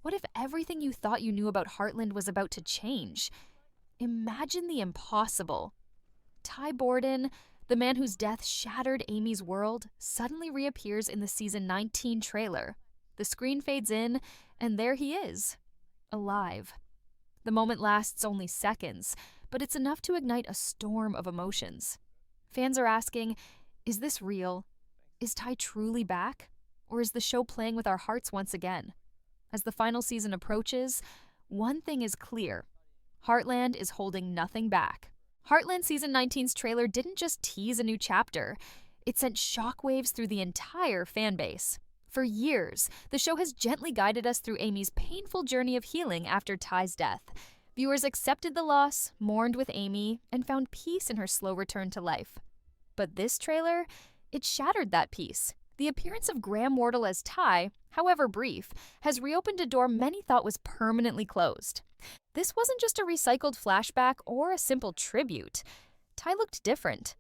What if everything you thought you knew about Heartland was about to change? Imagine the impossible. Ty Borden, the man whose death shattered Amy's world, suddenly reappears in the season 19 trailer. The screen fades in, and there he is, alive. The moment lasts only seconds, but it's enough to ignite a storm of emotions. Fans are asking, is this real? Is Ty truly back? Or is the show playing with our hearts once again? As the final season approaches, one thing is clear. Heartland is holding nothing back. Heartland Season 19's trailer didn't just tease a new chapter, it sent shockwaves through the entire fanbase. For years, the show has gently guided us through Amy's painful journey of healing after Ty's death. Viewers accepted the loss, mourned with Amy, and found peace in her slow return to life. But this trailer, it shattered that peace. The appearance of Wardle as Ty, however brief, has reopened a door many thought was permanently closed. This wasn't just a recycled flashback or a simple tribute. Ty looked different.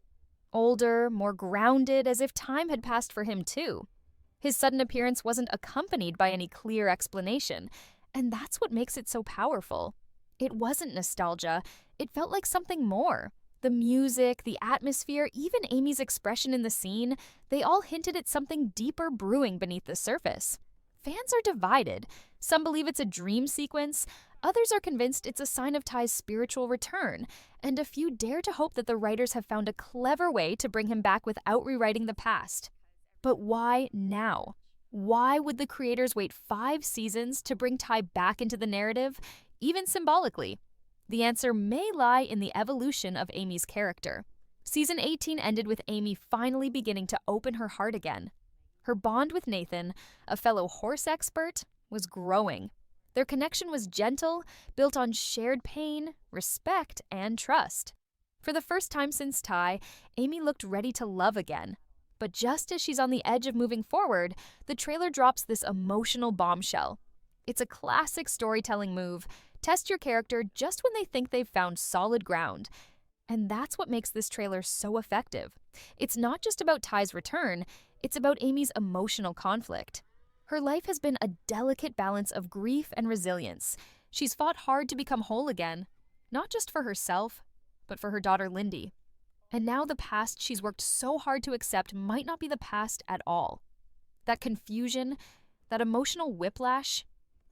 Older, more grounded, as if time had passed for him too. His sudden appearance wasn't accompanied by any clear explanation, and that's what makes it so powerful. It wasn't nostalgia, it felt like something more. The music, the atmosphere, even Amy's expression in the scene, they all hinted at something deeper brewing beneath the surface. Fans are divided. Some believe it's a dream sequence, others are convinced it's a sign of Ty's spiritual return, and a few dare to hope that the writers have found a clever way to bring him back without rewriting the past. But why now? Why would the creators wait 5 seasons to bring Ty back into the narrative, even symbolically? The answer may lie in the evolution of Amy's character. Season 18 ended with Amy finally beginning to open her heart again. Her bond with Nathan, a fellow horse expert, was growing. Their connection was gentle, built on shared pain, respect, and trust. For the first time since Ty, Amy looked ready to love again. But just as she's on the edge of moving forward, the trailer drops this emotional bombshell. It's a classic storytelling move. Test your character just when they think they've found solid ground. And that's what makes this trailer so effective. It's not just about Ty's return, it's about Amy's emotional conflict. Her life has been a delicate balance of grief and resilience. She's fought hard to become whole again, not just for herself, but for her daughter Lindy. And now the past she's worked so hard to accept might not be the past at all. That confusion, that emotional whiplash,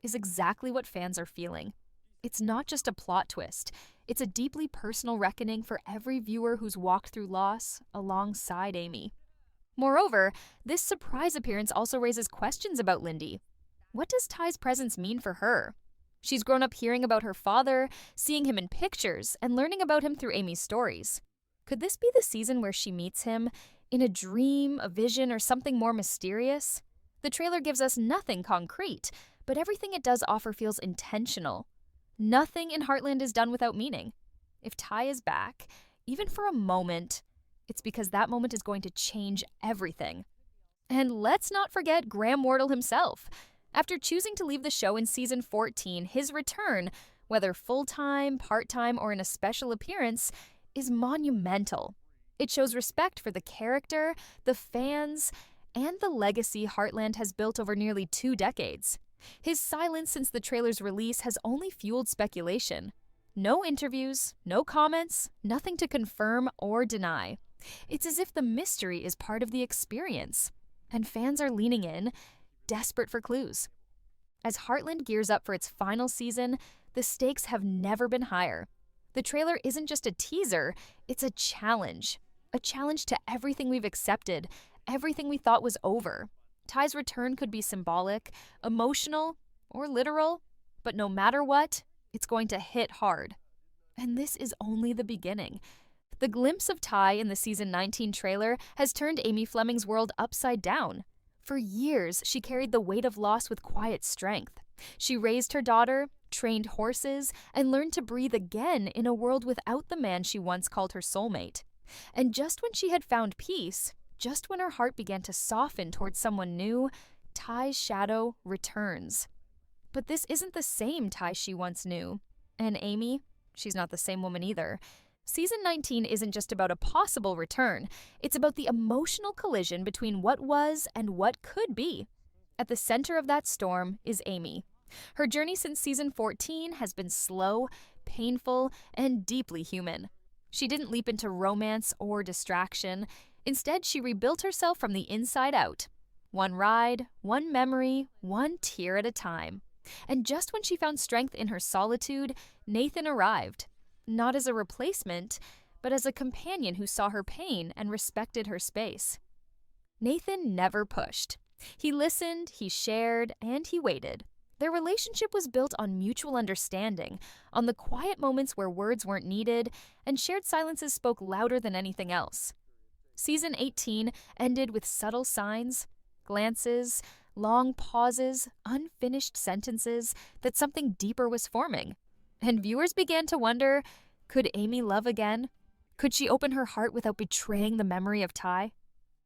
is exactly what fans are feeling. It's not just a plot twist. It's a deeply personal reckoning for every viewer who's walked through loss alongside Amy. Moreover, this surprise appearance also raises questions about Lindy. What does Ty's presence mean for her? She's grown up hearing about her father, seeing him in pictures, and learning about him through Amy's stories. Could this be the season where she meets him, in a dream, a vision, or something more mysterious? The trailer gives us nothing concrete, but everything it does offer feels intentional. Nothing in Heartland is done without meaning. If Ty is back, even for a moment, it's because that moment is going to change everything. And let's not forget Wardle himself. After choosing to leave the show in season 14, his return, whether full-time, part-time, or in a special appearance, is monumental. It shows respect for the character, the fans, and the legacy Heartland has built over nearly 2 decades. His silence since the trailer's release has only fueled speculation. No interviews, no comments, nothing to confirm or deny. It's as if the mystery is part of the experience, and fans are leaning in, desperate for clues. As Heartland gears up for its final season, the stakes have never been higher. The trailer isn't just a teaser, it's a challenge to everything we've accepted, everything we thought was over. Ty's return could be symbolic, emotional, or literal, but no matter what, it's going to hit hard. And this is only the beginning. The glimpse of Ty in the season 19 trailer has turned Amy Fleming's world upside down. For years, she carried the weight of loss with quiet strength. She raised her daughter, trained horses, and learned to breathe again in a world without the man she once called her soulmate. And just when she had found peace, just when her heart began to soften towards someone new, Ty's shadow returns. But this isn't the same Ty she once knew. And Amy, she's not the same woman either. Season 19 isn't just about a possible return. It's about the emotional collision between what was and what could be. At the center of that storm is Amy, Her journey since season 14 has been slow, painful, and deeply human. She didn't leap into romance or distraction. Instead, she rebuilt herself from the inside out. One ride, one memory, one tear at a time. And just when she found strength in her solitude, Nathan arrived. Not as a replacement, but as a companion who saw her pain and respected her space. Nathan never pushed. He listened, he shared, and he waited. Their relationship was built on mutual understanding, on the quiet moments where words weren't needed, and shared silences spoke louder than anything else. Season 18 ended with subtle signs, glances, long pauses, unfinished sentences that something deeper was forming. And viewers began to wonder, could Amy love again? Could she open her heart without betraying the memory of Ty?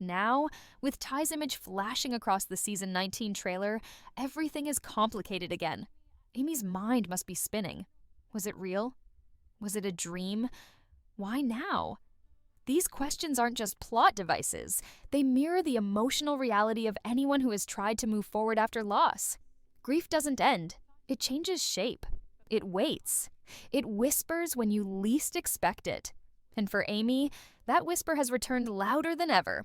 Now, with Ty's image flashing across the season 19 trailer, everything is complicated again. Amy's mind must be spinning. Was it real? Was it a dream? Why now? These questions aren't just plot devices. They mirror the emotional reality of anyone who has tried to move forward after loss. Grief doesn't end. It changes shape. It waits. It whispers when you least expect it. And for Amy, that whisper has returned louder than ever.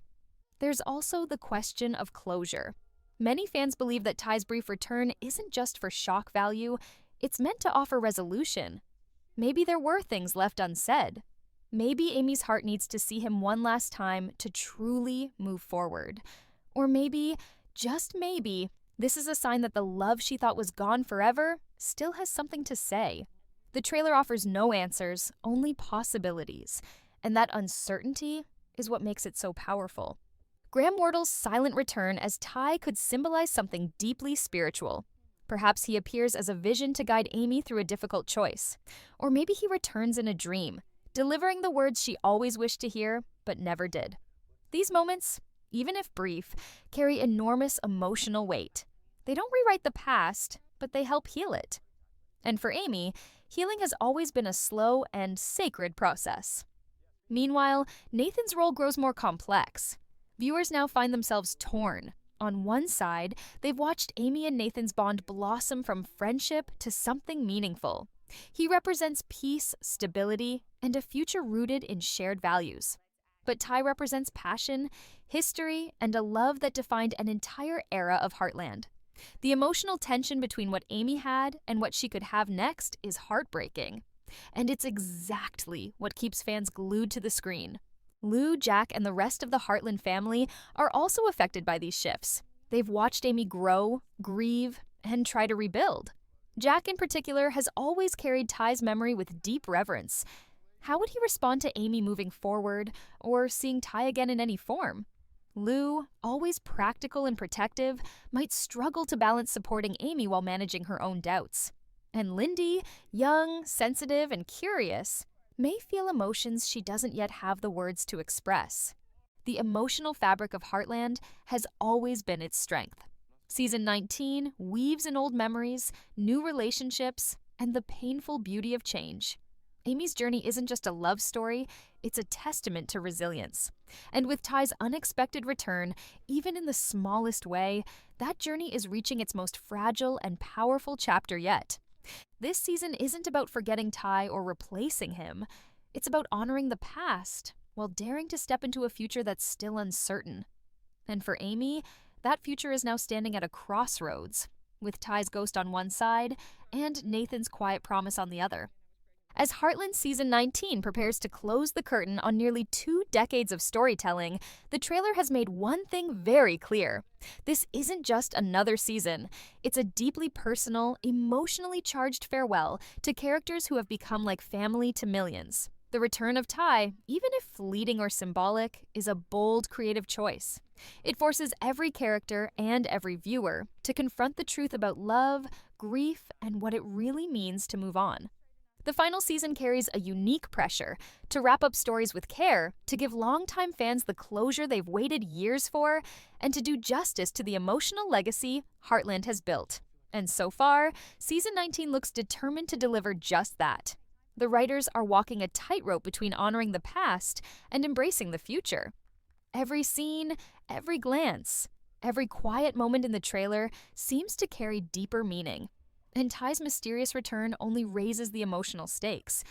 There's also the question of closure. Many fans believe that Ty's brief return isn't just for shock value, it's meant to offer resolution. Maybe there were things left unsaid. Maybe Amy's heart needs to see him one last time to truly move forward. Or maybe, just maybe, this is a sign that the love she thought was gone forever still has something to say. The trailer offers no answers, only possibilities. And that uncertainty is what makes it so powerful. Graham Wardle's silent return as Ty could symbolize something deeply spiritual. Perhaps he appears as a vision to guide Amy through a difficult choice. Or maybe he returns in a dream, delivering the words she always wished to hear, but never did. These moments, even if brief, carry enormous emotional weight. They don't rewrite the past, but they help heal it. And for Amy, healing has always been a slow and sacred process. Meanwhile, Nathan's role grows more complex. Viewers now find themselves torn. On one side, they've watched Amy and Nathan's bond blossom from friendship to something meaningful. He represents peace, stability, and a future rooted in shared values. But Ty represents passion, history, and a love that defined an entire era of Heartland. The emotional tension between what Amy had and what she could have next is heartbreaking. And it's exactly what keeps fans glued to the screen. Lou, Jack, and the rest of the Heartland family are also affected by these shifts. They've watched Amy grow, grieve, and try to rebuild. Jack, in particular, has always carried Ty's memory with deep reverence. How would he respond to Amy moving forward, or seeing Ty again in any form? Lou, always practical and protective, might struggle to balance supporting Amy while managing her own doubts. And Lindy, young, sensitive, and curious, may feel emotions she doesn't yet have the words to express. The emotional fabric of Heartland has always been its strength. Season 19 weaves in old memories, new relationships, and the painful beauty of change. Amy's journey isn't just a love story, it's a testament to resilience. And with Ty's unexpected return, even in the smallest way, that journey is reaching its most fragile and powerful chapter yet. This season isn't about forgetting Ty or replacing him. It's about honoring the past while daring to step into a future that's still uncertain. And for Amy, that future is now standing at a crossroads, with Ty's ghost on one side and Nathan's quiet promise on the other. As Heartland Season 19 prepares to close the curtain on nearly 2 decades of storytelling, the trailer has made one thing very clear. This isn't just another season. It's a deeply personal, emotionally charged farewell to characters who have become like family to millions. The return of Ty, even if fleeting or symbolic, is a bold, creative choice. It forces every character and every viewer to confront the truth about love, grief, and what it really means to move on. The final season carries a unique pressure to wrap up stories with care, to give longtime fans the closure they've waited years for, and to do justice to the emotional legacy Heartland has built. And so far, Season 19 looks determined to deliver just that. The writers are walking a tightrope between honoring the past and embracing the future. Every scene, every glance, every quiet moment in the trailer seems to carry deeper meaning. and Ty's mysterious return only raises the emotional stakes.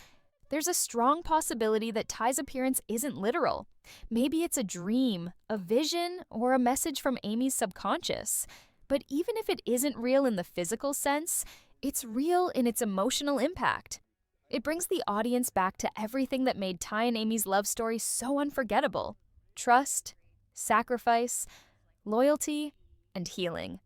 There's a strong possibility that Ty's appearance isn't literal. Maybe it's a dream, a vision, or a message from Amy's subconscious. But even if it isn't real in the physical sense, it's real in its emotional impact. It brings the audience back to everything that made Ty and Amy's love story so unforgettable: trust, sacrifice, loyalty, and healing.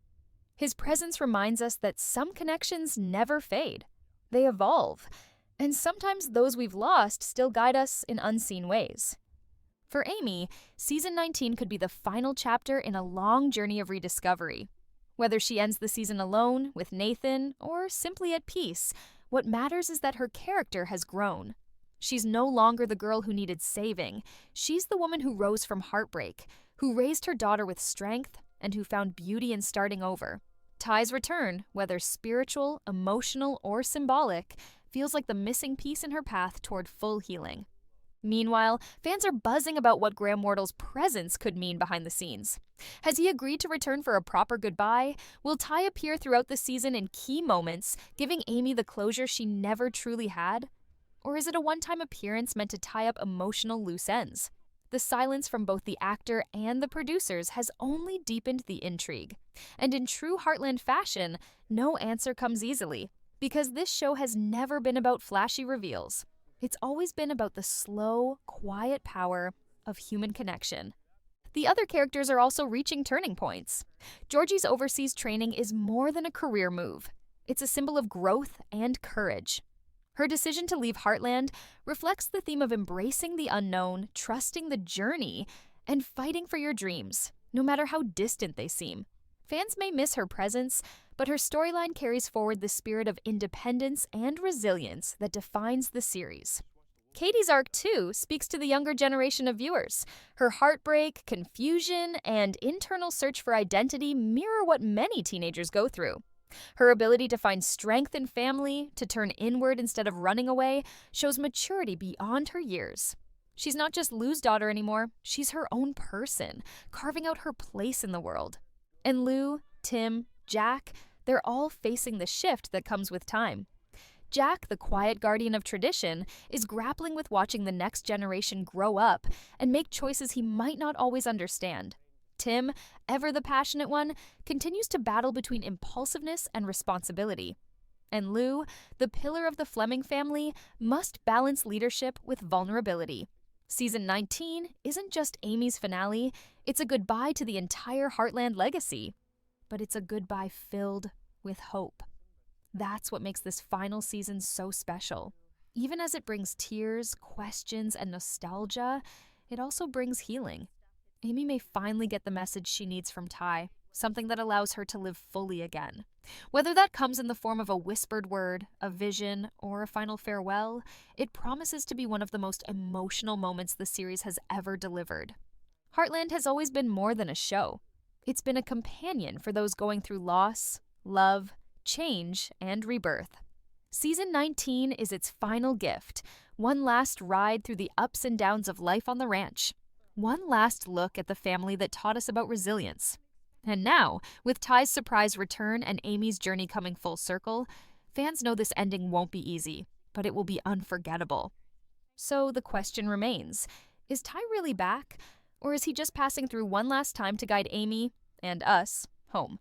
His presence reminds us that some connections never fade. They evolve, and sometimes those we've lost still guide us in unseen ways. For Amy, Season 19 could be the final chapter in a long journey of rediscovery. Whether she ends the season alone, with Nathan, or simply at peace, what matters is that her character has grown. She's no longer the girl who needed saving. She's the woman who rose from heartbreak, who raised her daughter with strength, and who found beauty in starting over. Ty's return, whether spiritual, emotional, or symbolic, feels like the missing piece in her path toward full healing. Meanwhile, fans are buzzing about what Graham Wardle's presence could mean behind the scenes. Has he agreed to return for a proper goodbye? Will Ty appear throughout the season in key moments, giving Amy the closure she never truly had? Or is it a one-time appearance meant to tie up emotional loose ends? The silence from both the actor and the producers has only deepened the intrigue. And in true Heartland fashion, no answer comes easily, because this show has never been about flashy reveals. It's always been about the slow, quiet power of human connection. The other characters are also reaching turning points. Georgie's overseas training is more than a career move. It's a symbol of growth and courage. Her decision to leave Heartland reflects the theme of embracing the unknown, trusting the journey, and fighting for your dreams, no matter how distant they seem. Fans may miss her presence, but her storyline carries forward the spirit of independence and resilience that defines the series. Katie's arc, too, speaks to the younger generation of viewers. Her heartbreak, confusion, and internal search for identity mirror what many teenagers go through. Her ability to find strength in family, to turn inward instead of running away, shows maturity beyond her years. She's not just Lou's daughter anymore, she's her own person, carving out her place in the world. And Lou, Tim, Jack, they're all facing the shift that comes with time. Jack, the quiet guardian of tradition, is grappling with watching the next generation grow up and make choices he might not always understand. Tim, ever the passionate one, continues to battle between impulsiveness and responsibility. And Lou, the pillar of the Fleming family, must balance leadership with vulnerability. Season 19 isn't just Amy's finale, it's a goodbye to the entire Heartland legacy. But it's a goodbye filled with hope. That's what makes this final season so special. Even as it brings tears, questions, and nostalgia, it also brings healing. Amy may finally get the message she needs from Ty, something that allows her to live fully again. Whether that comes in the form of a whispered word, a vision, or a final farewell, it promises to be one of the most emotional moments the series has ever delivered. Heartland has always been more than a show. It's been a companion for those going through loss, love, change, and rebirth. Season 19 is its final gift, one last ride through the ups and downs of life on the ranch. One last look at the family that taught us about resilience. And now, with Ty's surprise return and Amy's journey coming full circle, fans know this ending won't be easy, but it will be unforgettable. So the question remains, is Ty really back, or is he just passing through one last time to guide Amy, and us, home?